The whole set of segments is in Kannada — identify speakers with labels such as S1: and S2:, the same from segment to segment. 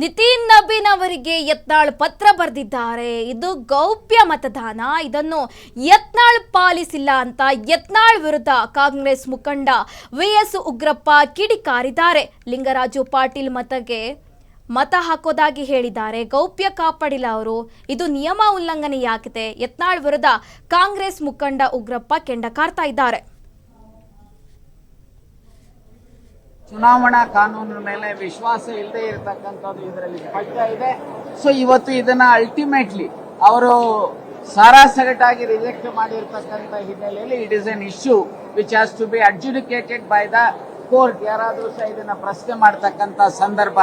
S1: ನಿತಿನ್ ನಬೀನ್ ಅವರಿಗೆ ಯತ್ನಾಳ್ ಪತ್ರ ಬರೆದಿದ್ದಾರೆ. ಇದು ಗೌಪ್ಯ ಮತದಾನ, ಇದನ್ನು ಯತ್ನಾಳ್ ಪಾಲಿಸಿಲ್ಲ ಅಂತ ಯತ್ನಾಳ್ ವಿರುದ್ಧ ಕಾಂಗ್ರೆಸ್ ಮುಖಂಡ ವಿಎಸ್ ಉಗ್ರಪ್ಪ ಕಿಡಿಕಾರಿದ್ದಾರೆ. ಲಿಂಗರಾಜು ಪಾಟೀಲ್ ಮತ ಹಾಕೋದಾಗಿ ಹೇಳಿದ್ದಾರೆ. ಗೌಪ್ಯ ಕಾಪಾಡಿಲ್ಲ ಅವರು, ಇದು ನಿಯಮ ಉಲ್ಲಂಘನೆಯಾಗಿದೆ. ಯತ್ನಾಳ್ ವಿರುದ್ಧ ಕಾಂಗ್ರೆಸ್ ಮುಖಂಡ ಉಗ್ರಪ್ಪ ಕೆಂಡಕಾರ್ತಾ ಇದ್ದಾರೆ.
S2: ಚುನಾವಣಾ ಕಾನೂನಿನ ಮೇಲೆ ವಿಶ್ವಾಸ ಇಲ್ಲದೆ ಇರತಕ್ಕಂಥದ್ದು ಇದರಲ್ಲಿ ಸ್ಪಷ್ಟ ಇದೆ. ಸೊ ಇವತ್ತು ಇದನ್ನ ಅಲ್ಟಿಮೇಟ್ಲಿ ಅವರು ಸಾರಾಸಗಟಾಗಿ ರಿಜೆಕ್ಟ್ ಮಾಡಿರ್ತಕ್ಕಂಥ ಹಿನ್ನೆಲೆಯಲ್ಲಿ it is an issue which has to be adjudicated by the court. ಯಾರಾದರೂ ಸಹ ಇದನ್ನ ಪ್ರಶ್ನೆ ಮಾಡತಕ್ಕಂಥ ಸಂದರ್ಭ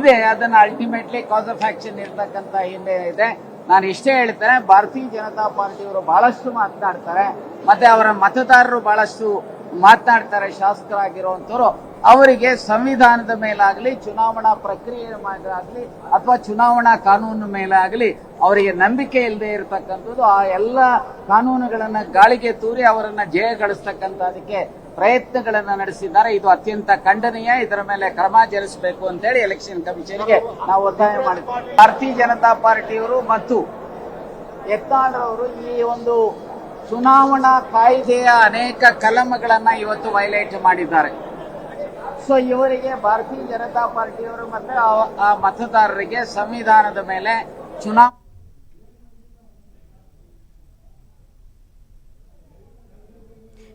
S2: ಇದೆ, ಅದನ್ನ ಅಲ್ಟಿಮೇಟ್ಲಿ ಕಾಸ್ ಆಫ್ ಆಕ್ಷನ್ ಇರ್ತಕ್ಕಂಥ ಹಿನ್ನೆಲೆ ಇದೆ. ನಾನು ಇಷ್ಟೇ ಹೇಳ್ತೇನೆ, ಭಾರತೀಯ ಜನತಾ ಪಾರ್ಟಿಯವರು ಬಹಳಷ್ಟು ಮಾತನಾಡ್ತಾರೆ, ಮತ್ತೆ ಅವರ ಮತದಾರರು ಬಹಳಷ್ಟು ಮಾತನಾಡ್ತಾರೆ. ಶಾಸಕರಾಗಿರುವಂತವರು ಅವರಿಗೆ ಸಂವಿಧಾನದ ಮೇಲಾಗಲಿ, ಚುನಾವಣಾ ಪ್ರಕ್ರಿಯೆ ಮೇಲಾಗಲಿ ಅಥವಾ ಚುನಾವಣಾ ಕಾನೂನು ಮೇಲಾಗಲಿ ಅವರಿಗೆ ನಂಬಿಕೆ ಇಲ್ಲದೆ ಇರತಕ್ಕಂಥದ್ದು. ಆ ಎಲ್ಲ ಕಾನೂನುಗಳನ್ನ ಗಾಳಿಗೆ ತೂರಿ ಅವರನ್ನ ಜಯಗಳಿಸ್ತಕ್ಕಂಥದಕ್ಕೆ ಪ್ರಯತ್ನಗಳನ್ನ ನಡೆಸಿದ್ದಾರೆ. ಇದು ಅತ್ಯಂತ ಖಂಡನೀಯ. ಇದರ ಮೇಲೆ ಕ್ರಮ ಜರುಗಿಸಬೇಕು ಅಂತ ಹೇಳಿ ಎಲೆಕ್ಷನ್ ಕಮಿಷನ್ಗೆ ನಾವು ಒತ್ತಾಯ ಮಾಡಿದ್ದೇವೆ. ಭಾರತೀಯ ಜನತಾ ಪಾರ್ಟಿಯವರು ಮತ್ತು ಯತ್ನಾಳ್ ಅವರು ಈ ಒಂದು ಚುನಾವಣಾ ಕಾಯ್ದೆಯ ಅನೇಕ ಕಲಂಗಳನ್ನ ಇವತ್ತು ವೈಲೇಟ್ ಮಾಡಿದ್ದಾರೆ. ಸೊ ಇವರಿಗೆ ಭಾರತೀಯ ಜನತಾ ಪಾರ್ಟಿಯವರು ಮತ್ತೆ ಆ ಮತದಾರರಿಗೆ ಸಂವಿಧಾನದ ಮೇಲೆ ಚುನಾವಣಾ